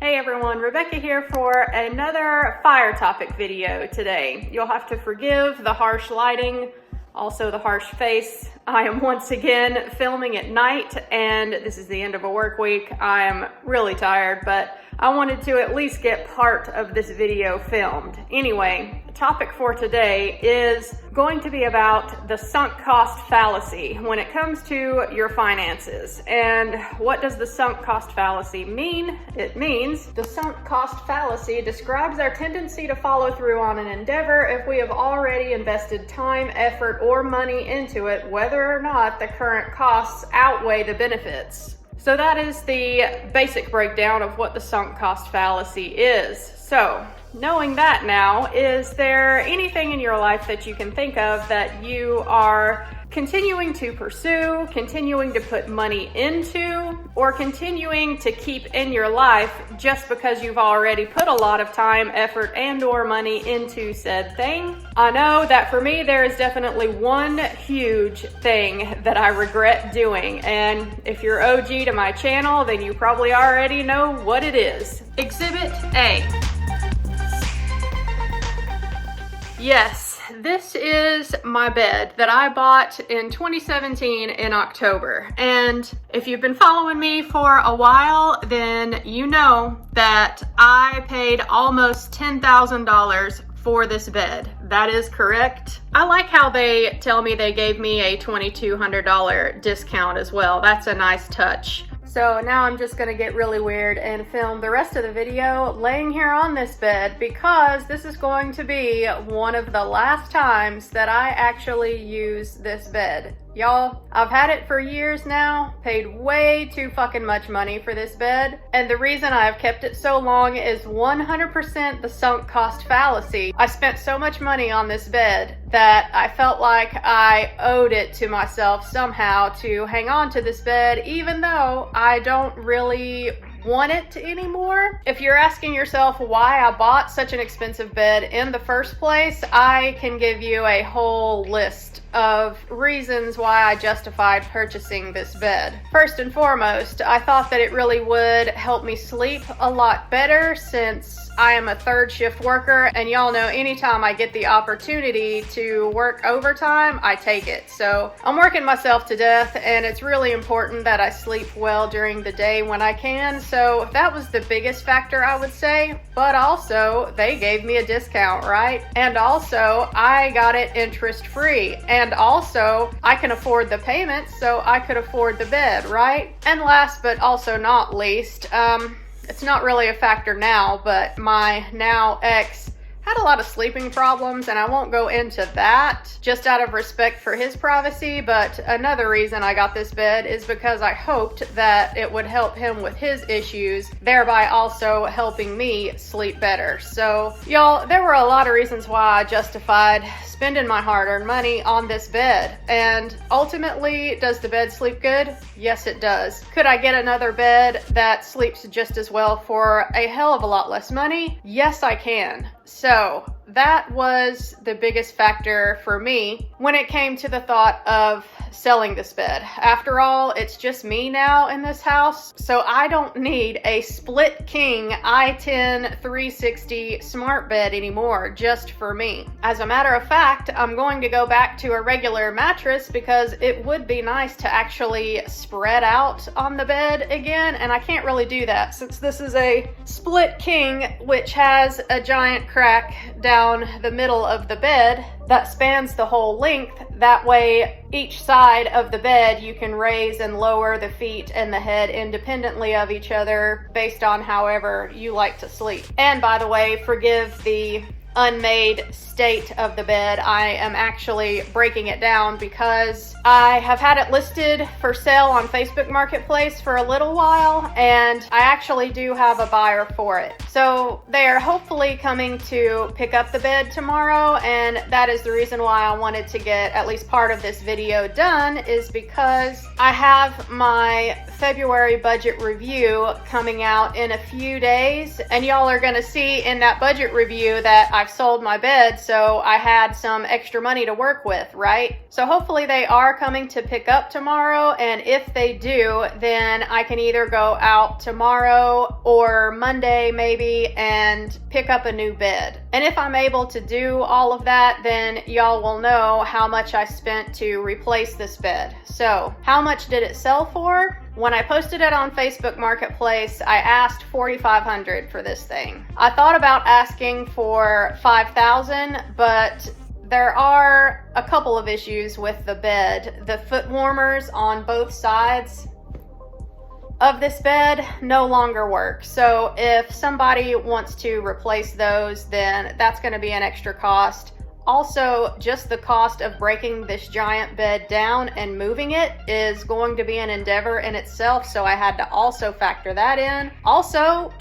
Hey everyone, Rebecca here for another fire topic video today. You'll have to forgive the harsh lighting, also the harsh face. I am once again filming at night and this is the end of a work week. I am really tired, but I wanted to at least get part of this video filmed. Anyway, the topic for today is going to be about the sunk cost fallacy when it comes to your finances. And what does the sunk cost fallacy mean? It means the sunk cost fallacy describes our tendency to follow through on an endeavor if we have already invested time, effort, or money into it, whether or not the current costs outweigh the benefits. So that is the basic breakdown of what the sunk cost fallacy is. So, knowing that now, is there anything in your life that you can think of that you are continuing to pursue, continuing to put money into, or continuing to keep in your life just because you've already put a lot of time, effort, and or money into said thing? I know that for me, there is definitely one huge thing that I regret doing. And if you're OG to my channel, then you probably already know what it is. Exhibit A. Yes, this is my bed that I bought in 2017 in October. And if you've been following me for a while, then you know that I paid almost $10,000 for this bed. That is correct. I like how they tell me they gave me a $2,200 discount as well. That's a nice touch. So now I'm just gonna get really weird and film the rest of the video laying here on this bed because this is going to be one of the last times that I actually use this bed. Y'all, I've had it for years now, paid way too fucking much money for this bed, and the reason I've kept it so long is 100% the sunk cost fallacy. I spent so much money on this bed that I felt like I owed it to myself somehow to hang on to this bed, even though I don't really want it anymore. If you're asking yourself why I bought such an expensive bed in the first place, I can give you a whole list of reasons why I justified purchasing this bed. First and foremost, I thought that it really would help me sleep a lot better since I am a third shift worker, and y'all know anytime I get the opportunity to work overtime, I take it. So I'm working myself to death, and it's really important that I sleep well during the day when I can. So that was the biggest factor, I would say. But also, they gave me a discount, right? And also, I got it interest free. And also, I can afford the payments, so I could afford the bed, right? And last but also not least, it's not really a factor now, but my now ex had a lot of sleeping problems, and I won't go into that just out of respect for his privacy, but another reason I got this bed is because I hoped that it would help him with his issues, thereby also helping me sleep better. So, y'all, there were a lot of reasons why I justified spending my hard-earned money on this bed. And ultimately, does the bed sleep good? Yes, it does. Could I get another bed that sleeps just as well for a hell of a lot less money? Yes, I can. So that was the biggest factor for me when it came to the thought of selling this bed. After all, it's just me now in this house, so I don't need a split king i10 360 smart bed anymore just for me. As a matter of fact, I'm going to go back to a regular mattress because it would be nice to actually spread out on the bed again, and I can't really do that since this is a split king which has a giant crack down the middle of the bed that spans the whole length. That way, each side of the bed you can raise and lower the feet and the head independently of each other based on however you like to sleep. And by the way, forgive the unmade state of the bed. I am actually breaking it down because I have had it listed for sale on Facebook Marketplace for a little while, and I actually do have a buyer for it. So they are hopefully coming to pick up the bed tomorrow, and that is the reason why I wanted to get at least part of this video done, is because I have my February budget review coming out in a few days, and y'all are going to see in that budget review that I've sold my bed, so I had some extra money to work with, right? So hopefully they are coming to pick up tomorrow, and if they do, then I can either go out tomorrow or Monday maybe and pick up a new bed. And if I'm able to do all of that, then y'all will know how much I spent to replace this bed. So how much did it sell for? When I posted it on Facebook Marketplace, I asked $4,500 for this thing. I thought about asking for $5,000, but there are a couple of issues with the bed. The foot warmers on both sides of this bed no longer work. So if somebody wants to replace those, then that's going to be an extra cost. Also, just the cost of breaking this giant bed down and moving it is going to be an endeavor in itself, so I had to also factor that in. Also,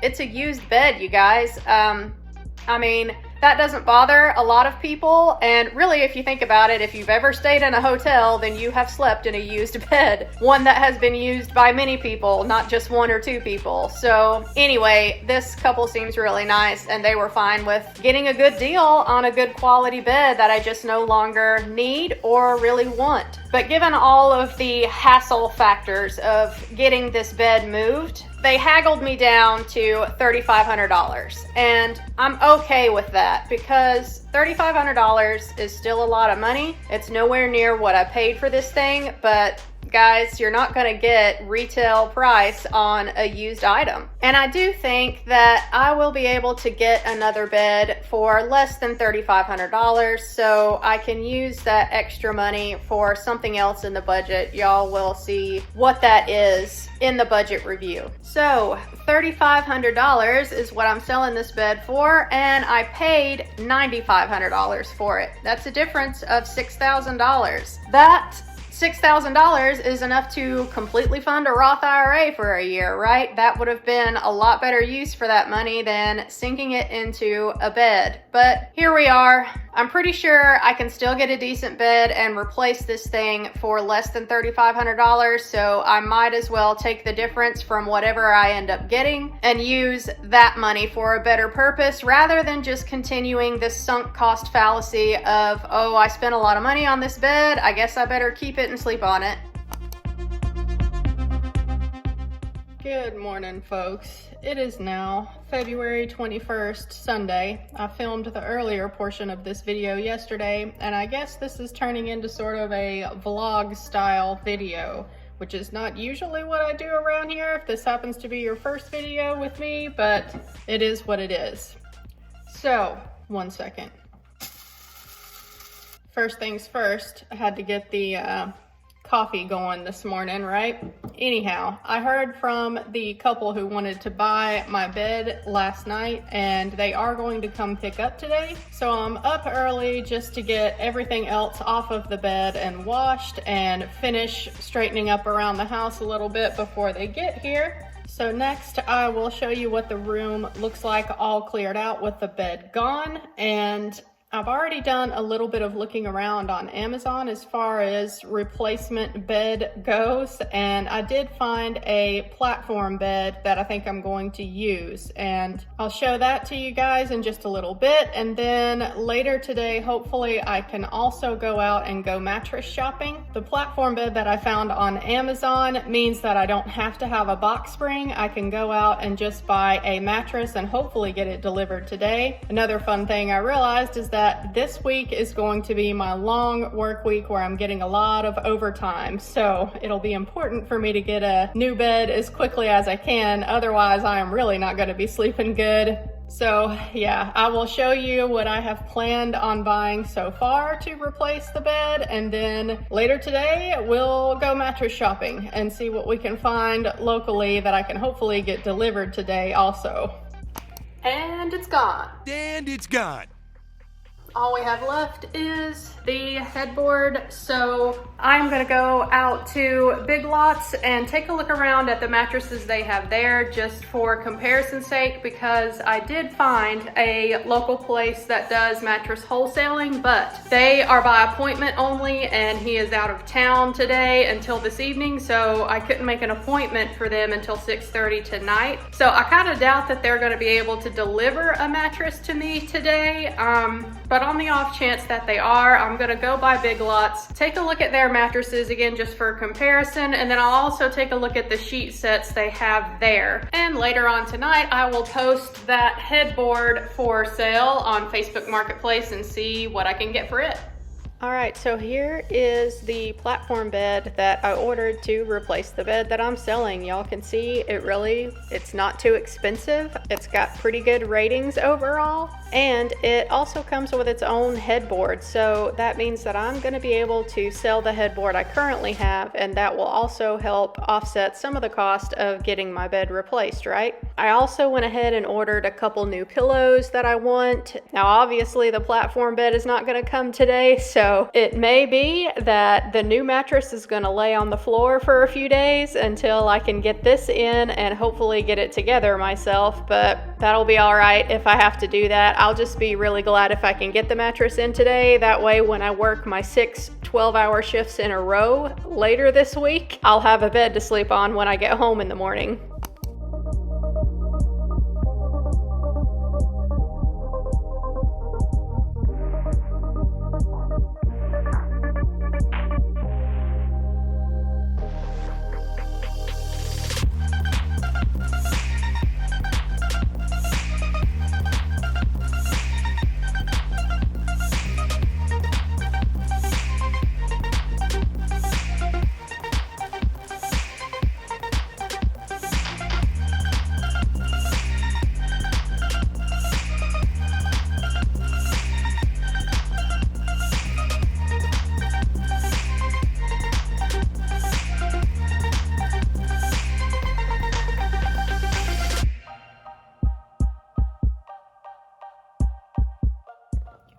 it's a used bed, you guys. I mean, that doesn't bother a lot of people, and really, if you think about it, if you've ever stayed in a hotel, then you have slept in a used bed, one that has been used by many people, not just one or two people. So anyway, this couple seems really nice, and they were fine with getting a good deal on a good quality bed that I just no longer need or really want. But given all of the hassle factors of getting this bed moved, they haggled me down to $3,500, and I'm okay with that because $3,500 is still a lot of money. It's nowhere near what I paid for this thing, but guys, you're not going to get retail price on a used item. And I do think that I will be able to get another bed for less than $3,500, so I can use that extra money for something else in the budget. Y'all will see what that is in the budget review. So $3,500 is what I'm selling this bed for, and I paid $9,500 for it. That's a difference of $6,000. That $6,000 is enough to completely fund a Roth IRA for a year, right? That would have been a lot better use for that money than sinking it into a bed. But here we are. I'm pretty sure I can still get a decent bed and replace this thing for less than $3,500, so I might as well take the difference from whatever I end up getting and use that money for a better purpose rather than just continuing this sunk cost fallacy of, oh, I spent a lot of money on this bed, I guess I better keep it and sleep on it. Good morning, folks. It is now February 21st, Sunday. I filmed the earlier portion of this video yesterday, and I guess this is turning into sort of a vlog style video, which is not usually what I do around here if this happens to be your first video with me, but it is what it is. So, one second. First things first, I had to get the coffee going this morning, right? Anyhow, I heard from the couple who wanted to buy my bed last night, and they are going to come pick up today. So I'm up early just to get everything else off of the bed and washed and finish straightening up around the house a little bit before they get here. So next I will show you what the room looks like all cleared out with the bed gone, and I've already done a little bit of looking around on Amazon as far as replacement bed goes, and I did find a platform bed that I think I'm going to use, and I'll show that to you guys in just a little bit. And then later today, hopefully I can also go out and go mattress shopping. The platform bed that I found on Amazon means that I don't have to have a box spring. I can go out and just buy a mattress and hopefully get it delivered today. Another fun thing I realized is that this week is going to be my long work week where I'm getting a lot of overtime. So it'll be important for me to get a new bed as quickly as I can. Otherwise, I am really not going to be sleeping good. So yeah, I will show you what I have planned on buying so far to replace the bed. And then later today, we'll go mattress shopping and see what we can find locally that I can hopefully get delivered today also. And it's gone. And it's gone. All we have left is the headboard. So I'm gonna go out to Big Lots and take a look around at the mattresses they have there just for comparison's sake, because I did find a local place that does mattress wholesaling, but they are by appointment only and he is out of town today until this evening, so I couldn't make an appointment for them until 6:30 tonight. So I kind of doubt that they're gonna be able to deliver a mattress to me today, but on the off chance that they are, I'm gonna go by Big Lots, take a look at their mattresses again just for comparison, and then I'll also take a look at the sheet sets they have there. And later on tonight, I will post that headboard for sale on Facebook Marketplace and see what I can get for it. All right, so here is the platform bed that I ordered to replace the bed that I'm selling. Y'all can see it's not too expensive. It's got pretty good ratings overall, and it also comes with its own headboard. So that means that I'm gonna be able to sell the headboard I currently have, and that will also help offset some of the cost of getting my bed replaced, right? I also went ahead and ordered a couple new pillows that I want. Now, obviously the platform bed is not gonna come today, so it may be that the new mattress is going to lay on the floor for a few days until I can get this in and hopefully get it together myself, but that'll be all right if I have to do that. I'll just be really glad if I can get the mattress in today. That way, when I work my 6 12-hour shifts in a row later this week, I'll have a bed to sleep on when I get home in the morning.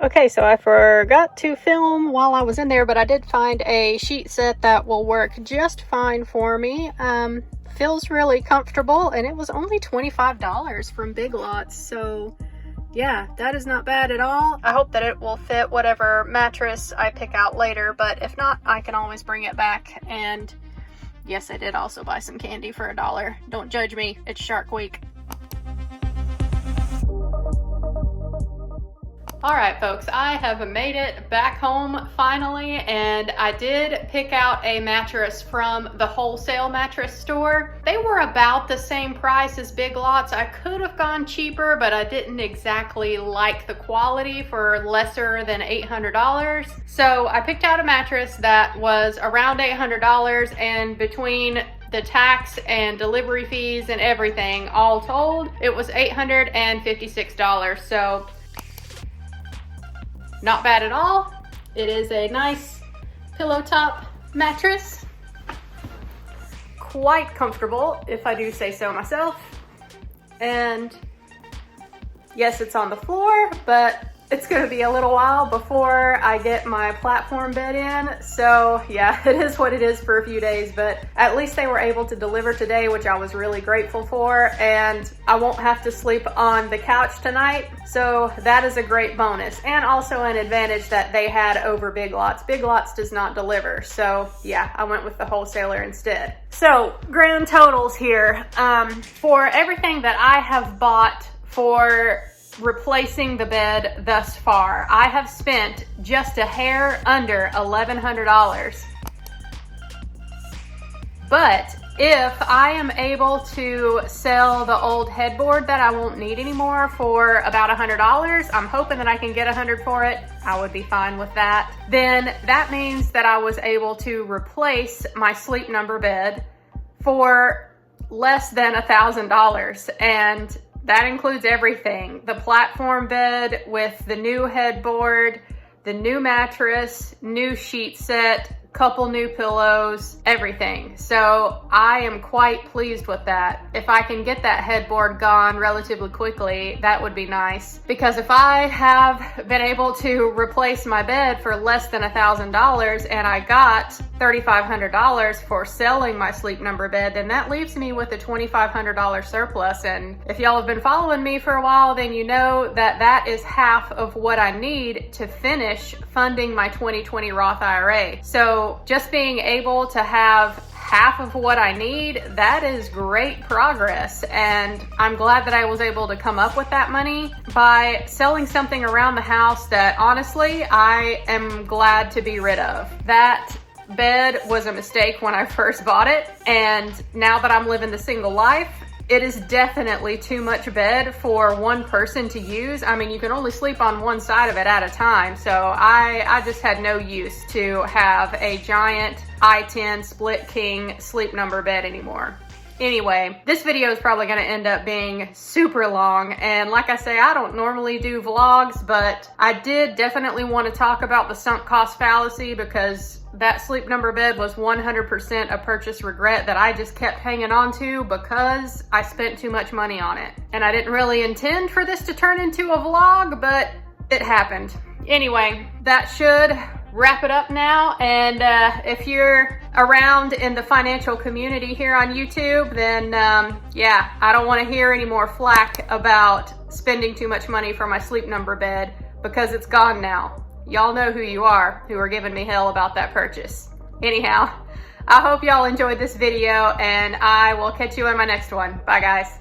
Okay, so I forgot to film while I was in there, but I did find a sheet set that will work just fine for me. Feels really comfortable, and it was only $25 from Big Lots, so yeah, that is not bad at all. I hope that it will fit whatever mattress I pick out later, but if not, I can always bring it back. And yes, I did also buy some candy for $1. Don't judge me, it's Shark Week. All right, folks, I have made it back home finally, and I did pick out a mattress from the wholesale mattress store. They were about the same price as Big Lots. I could have gone cheaper, but I didn't exactly like the quality for lesser than $800. So I picked out a mattress that was around $800, and between the tax and delivery fees and everything, all told, it was $856. So not bad at all. It is a nice pillow top mattress. Quite comfortable, if I do say so myself. And yes, it's on the floor, but it's gonna be a little while before I get my platform bed in. So yeah, it is what it is for a few days, but at least they were able to deliver today, which I was really grateful for. And I won't have to sleep on the couch tonight. So that is a great bonus, and also an advantage that they had over Big Lots. Big Lots does not deliver. So yeah, I went with the wholesaler instead. So grand totals here. For everything that I have bought for replacing the bed thus far, I have spent just a hair under $1,100. But if I am able to sell the old headboard that I won't need anymore for about $100, I'm hoping that I can get $100 for it. I would be fine with that. Then that means that I was able to replace my Sleep Number bed for less than $1,000, and that includes everything. The platform bed with the new headboard, the new mattress, new sheet set, couple new pillows, everything. So I am quite pleased with that. If I can get that headboard gone relatively quickly, that would be nice. Because if I have been able to replace my bed for less than $1,000 and I got $3,500 for selling my Sleep Number bed, then that leaves me with a $2,500 surplus. And if y'all have been following me for a while, then you know that that is half of what I need to finish funding my 2020 Roth IRA. So just being able to have half of what I need, that is great progress. And I'm glad that I was able to come up with that money by selling something around the house that honestly, I am glad to be rid of. That bed was a mistake when I first bought it. And now that I'm living the single life, it is definitely too much bed for one person to use. I mean, you can only sleep on one side of it at a time. So I just had no use to have a giant I-10 split king Sleep Number bed anymore. Anyway, this video is probably going to end up being super long. And like I say, I don't normally do vlogs, but I did definitely want to talk about the sunk cost fallacy because that Sleep Number bed was 100% a purchase regret that I just kept hanging on to because I spent too much money on it. And I didn't really intend for this to turn into a vlog, but it happened. Anyway, that should wrap it up now. And if you're around in the financial community here on YouTube, then yeah, I don't want to hear any more flack about spending too much money for my Sleep Number bed because it's gone now. Y'all know who you are giving me hell about that purchase. Anyhow, I hope y'all enjoyed this video and I will catch you in my next one. Bye guys.